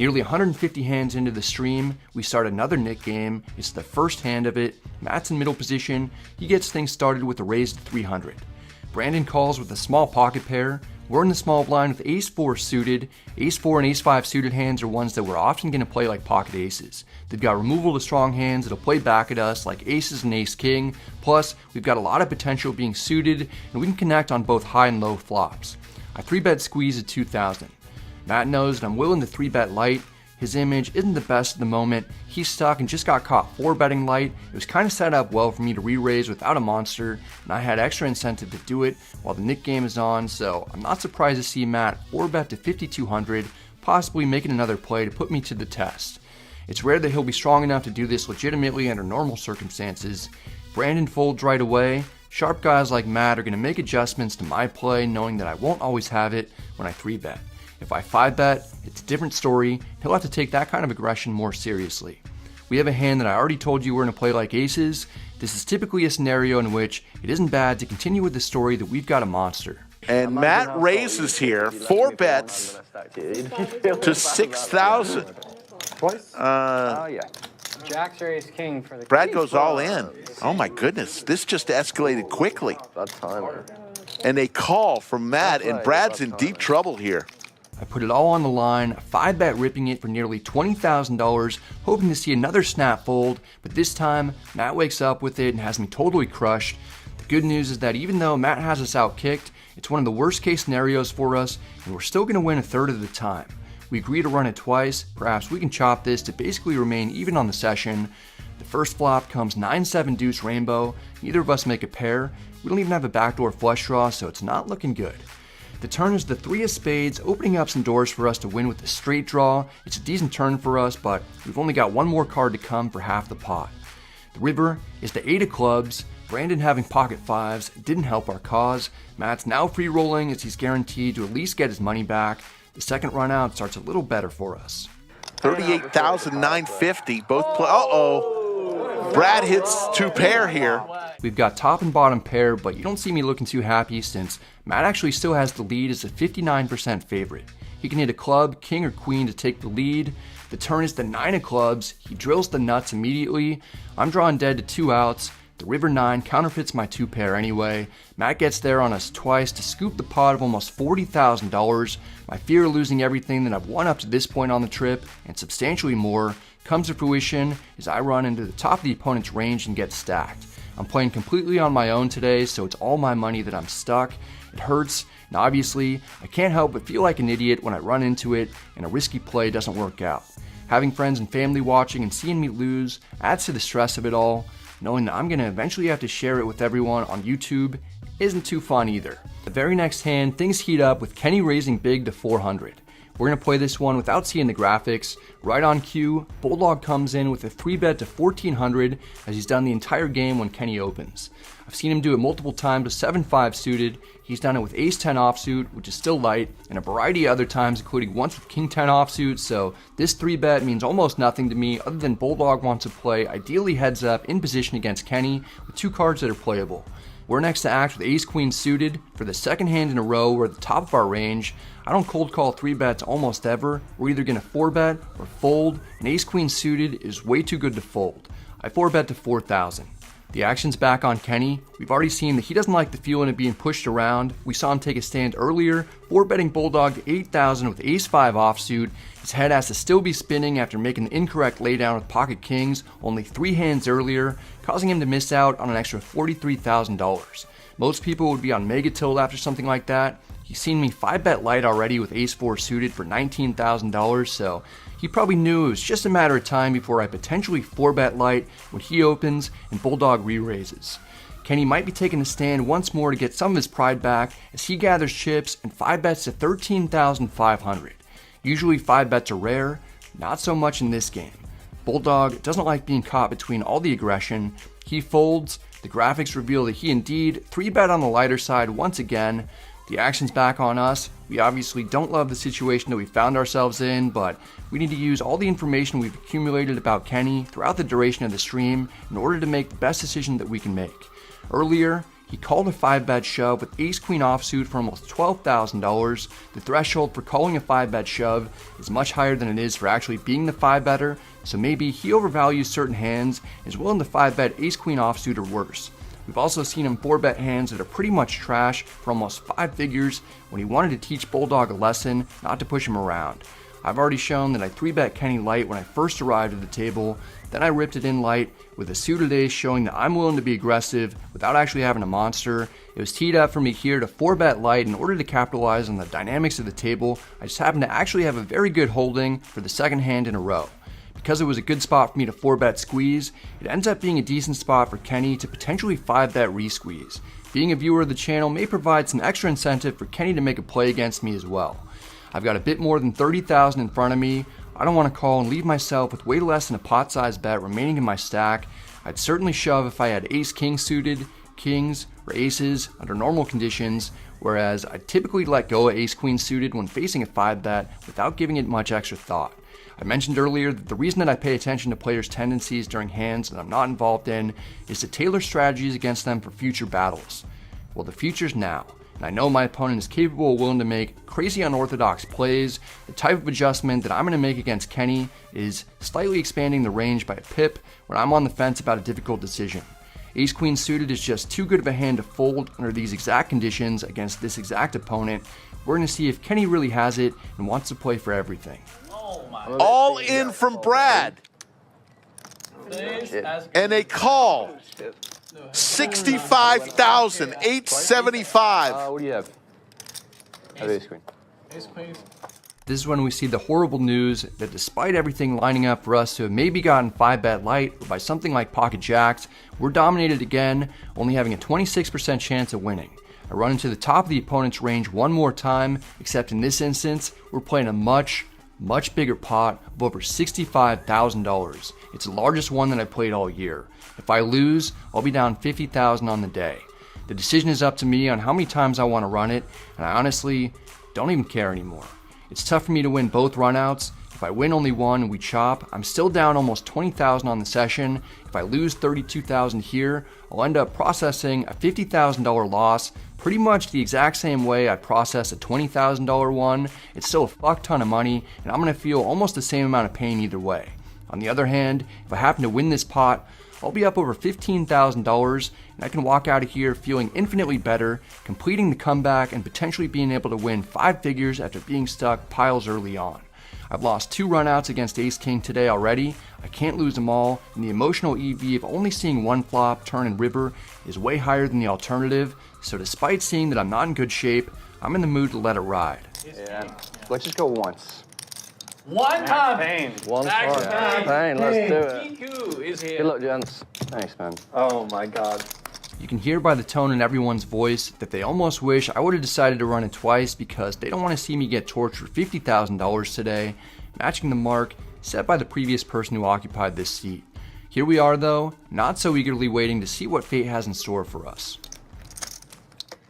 Nearly 150 hands into the stream, we start another Nick game. It's the first hand of it. Matt's in middle position. He gets things started with a raise to 300. Brandon calls with a small pocket pair. We're in the small blind with ace-4 suited. Ace-4 and ace-5 suited hands are ones that we're often going to play like pocket aces. They've got removal to strong hands that'll play back at us like aces and ace-king. Plus, we've got a lot of potential being suited, and we can connect on both high and low flops. I 3-bet squeeze at 2,000. Matt knows that I'm willing to 3-bet light. His image isn't the best at the moment. He's stuck and just got caught 4-betting light. It was kind of set up well for me to re-raise without a monster, and I had extra incentive to do it while the Nick game is on, so I'm not surprised to see Matt 4-bet to 5,200, possibly making another play to put me to the test. It's rare that he'll be strong enough to do this legitimately under normal circumstances. Brandon folds right away. Sharp guys like Matt are going to make adjustments to my play, knowing that I won't always have it when I 3-bet. If I 5-bet, it's a different story. He'll have to take that kind of aggression more seriously. We have a hand that I already told you we're going to play like aces. This is typically a scenario in which it isn't bad to continue with the story that we've got a monster. And Matt raises here, 4 bets to 6,000. Jack's or ace king for the Brad goes all in. Oh my goodness, this just escalated quickly. And a call from Matt, and Brad's in deep trouble here. I put it all on the line, 5-bet ripping it for nearly $20,000, hoping to see another snap fold, but this time, Matt wakes up with it and has me totally crushed. The good news is that even though Matt has us outkicked, it's one of the worst case scenarios for us, and we're still going to win a third of the time. We agree to run it twice. Perhaps we can chop this to basically remain even on the session. The first flop comes 9-7 deuce rainbow. Neither of us make a pair. We don't even have a backdoor flush draw, so it's not looking good. The turn is the 3 of spades, opening up some doors for us to win with a straight draw. It's a decent turn for us, but we've only got one more card to come for half the pot. The river is the 8 of clubs. Brandon having pocket 5s didn't help our cause. Matt's now free rolling as he's guaranteed to at least get his money back. The second run out starts a little better for us. 38,950, both play. Uh-oh. Brad hits 2 pair here. We've got top and bottom pair, but you don't see me looking too happy since Matt actually still has the lead as a 59% favorite. He can hit a club, king, or queen to take the lead. The turn is the 9 of clubs. He drills the nuts immediately. I'm drawing dead to 2 outs. The river 9 counterfeits my 2 pair anyway. Matt gets there on us twice to scoop the pot of almost $40,000. My fear of losing everything that I've won up to this point on the trip, and substantially more, comes to fruition as I run into the top of the opponent's range and get stacked. I'm playing completely on my own today, so it's all my money that I'm stuck. It hurts, and obviously, I can't help but feel like an idiot when I run into it and a risky play doesn't work out. Having friends and family watching and seeing me lose adds to the stress of it all. Knowing that I'm going to eventually have to share it with everyone on YouTube isn't too fun either. The very next hand, things heat up with Kenny raising big to 400. We're going to play this one without seeing the graphics. Right on cue, Bulldog comes in with a 3-bet to 1,400 as he's done the entire game when Kenny opens. I've seen him do it multiple times with 7-5 suited. He's done it with ace-10 offsuit, which is still light, and a variety of other times, including once with king-10 offsuit, so this 3-bet means almost nothing to me other than Bulldog wants to play ideally heads up in position against Kenny with 2 cards that are playable. We're next to act with ace-queen suited. For the second hand in a row, we're at the top of our range. I don't cold call 3-bets almost ever. We're either going to 4-bet or fold, and ace-queen suited is way too good to fold. I 4-bet to 4,000. The action's back on Kenny. We've already seen that he doesn't like the feeling of being pushed around. We saw him take a stand earlier, 4-betting Bulldog to 8,000 with ace-5 offsuit. His head has to still be spinning after making the incorrect laydown with pocket kings only 3 hands earlier, causing him to miss out on an extra $43,000. Most people would be on mega tilt after something like that. He's seen me 5-bet light already with ace-4 suited for $19,000, so he probably knew it was just a matter of time before I potentially 4-bet light when he opens and Bulldog re-raises. Kenny might be taking a stand once more to get some of his pride back as he gathers chips and 5-bets to 13,500. Usually 5-bets are rare, not so much in this game. Bulldog doesn't like being caught between all the aggression. He folds. The graphics reveal that he indeed 3-bet on the lighter side once again. The action's back on us. We obviously don't love the situation that we found ourselves in, but we need to use all the information we've accumulated about Kenny throughout the duration of the stream in order to make the best decision that we can make. Earlier, He called a 5-bet shove with ace-queen offsuit for almost $12,000. The threshold for calling a 5-bet shove is much higher than it is for actually being the 5-better, so maybe he overvalues certain hands and is willing to 5-bet ace-queen offsuit or worse. We've also seen him 4-bet hands that are pretty much trash for almost 5 figures when he wanted to teach Bulldog a lesson not to push him around. I've already shown that I 3-bet Kenny light when I first arrived at the table, then I ripped it in light with a suited ace showing that I'm willing to be aggressive without actually having a monster. It was teed up for me here to 4-bet light in order to capitalize on the dynamics of the table. I just happened to actually have a very good holding for the second hand in a row. Because it was a good spot for me to 4-bet squeeze, it ends up being a decent spot for Kenny to potentially 5-bet re-squeeze. Being a viewer of the channel may provide some extra incentive for Kenny to make a play against me as well. I've got a bit more than $30,000 in front of me. I don't want to call and leave myself with way less than a pot-sized bet remaining in my stack. I'd certainly shove if I had ace-king suited, kings, or aces under normal conditions, whereas I typically let go of ace-queen suited when facing a 5-bet without giving it much extra thought. I mentioned earlier that the reason that I pay attention to players' tendencies during hands that I'm not involved in is to tailor strategies against them for future battles. Well, the future's now, and I know my opponent is capable and willing to make crazy unorthodox plays. The type of adjustment that I'm going to make against Kenny is slightly expanding the range by a pip when I'm on the fence about a difficult decision. Ace-queen suited is just too good of a hand to fold under these exact conditions against this exact opponent. We're going to see if Kenny really has it and wants to play for everything. All in from Brad. And a call. 65,875. What do you have? I have ace queen. Ace queen. This is when we see the horrible news that despite everything lining up for us to have maybe gotten 5-bet light or by something like pocket jacks, we're dominated again, only having a 26% chance of winning. I run into the top of the opponent's range one more time, except in this instance, we're playing a much bigger pot of over $65,000. It's the largest one that I've played all year. If I lose, I'll be down $50,000 on the day. The decision is up to me on how many times I want to run it, and I honestly don't even care anymore. It's tough for me to win both runouts. If I win only one and we chop, I'm still down almost $20,000 on the session. If I lose $32,000 here, I'll end up processing a $50,000 loss pretty much the exact same way I process a $20,000 one. It's still a fuck ton of money, and I'm going to feel almost the same amount of pain either way. On the other hand, if I happen to win this pot, I'll be up over $15,000, and I can walk out of here feeling infinitely better, completing the comeback and potentially being able to win 5 figures after being stuck piles early on. I've lost 2 runouts against ace-king today already. I can't lose them all, and the emotional EV of only seeing one flop, turn, and river is way higher than the alternative, so despite seeing that I'm not in good shape, I'm in the mood to let it ride. Yeah. Let's just go once. One time. One Max time. Payne. Let's do it. TQ is here. Good luck, gents. Thanks, man. Oh my God. You can hear by the tone in everyone's voice that they almost wish I would have decided to run it twice because they don't want to see me get torched for $50,000 today, matching the mark set by the previous person who occupied this seat. Here we are though, not so eagerly waiting to see what fate has in store for us.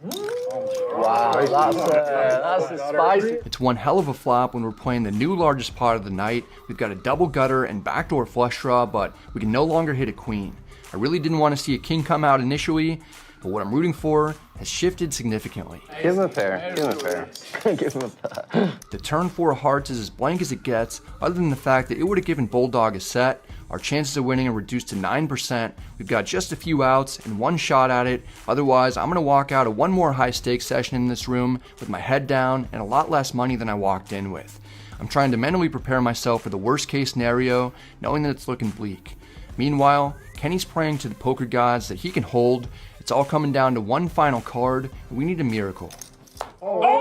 Wow, that's spicy. It's one hell of a flop when we're playing the new largest pot of the night. We've got a double gutter and backdoor flush draw, but we can no longer hit a queen. I really didn't want to see a king come out initially, but what I'm rooting for has shifted significantly. Give him a pair. Give him a pair. Give him a pair. The turn 4 of hearts is as blank as it gets, other than the fact that it would have given Bulldog a set. Our chances of winning are reduced to 9%. We've got just a few outs and one shot at it. Otherwise, I'm going to walk out of one more high stakes session in this room with my head down and a lot less money than I walked in with. I'm trying to mentally prepare myself for the worst case scenario, knowing that it's looking bleak. Meanwhile, Kenny's praying to the poker gods that he can hold. It's all coming down to one final card, and we need a miracle.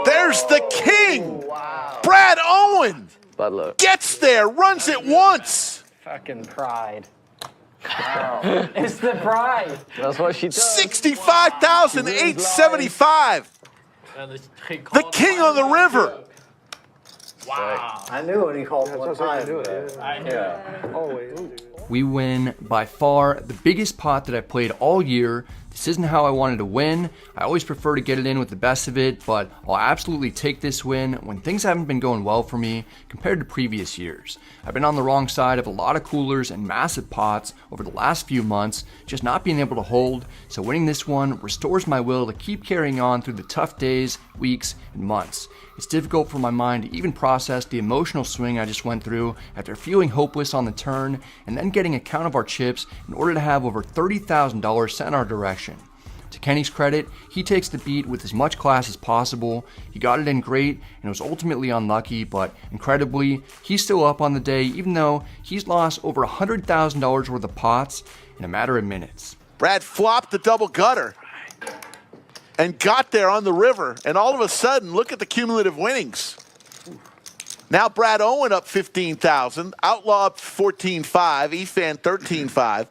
There's the king! Wow. Brad Owen! Bad luck. Gets there, runs it once! Fucking pride. Wow. It's the pride. That's what she does. 65,875! The king on the river! Wow. I knew when he called one time. I knew. Always. We win by far the biggest pot that I've played all year, This isn't how I wanted to win. I always prefer to get it in with the best of it, but I'll absolutely take this win when things haven't been going well for me compared to previous years. I've been on the wrong side of a lot of coolers and massive pots over the last few months, just not being able to hold, so winning this one restores my will to keep carrying on through the tough days, weeks, and months. It's difficult for my mind to even process the emotional swing I just went through after feeling hopeless on the turn and then getting a count of our chips in order to have over $30,000 sent our direction. To Kenny's credit, he takes the beat with as much class as possible. He got it in great and was ultimately unlucky, but incredibly, he's still up on the day even though he's lost over $100,000 worth of pots in a matter of minutes. Brad flopped the double gutter and got there on the river, and all of a sudden, look at the cumulative winnings. Now Brad Owen up 15,000, Outlaw up 14.5, Efan 13.5.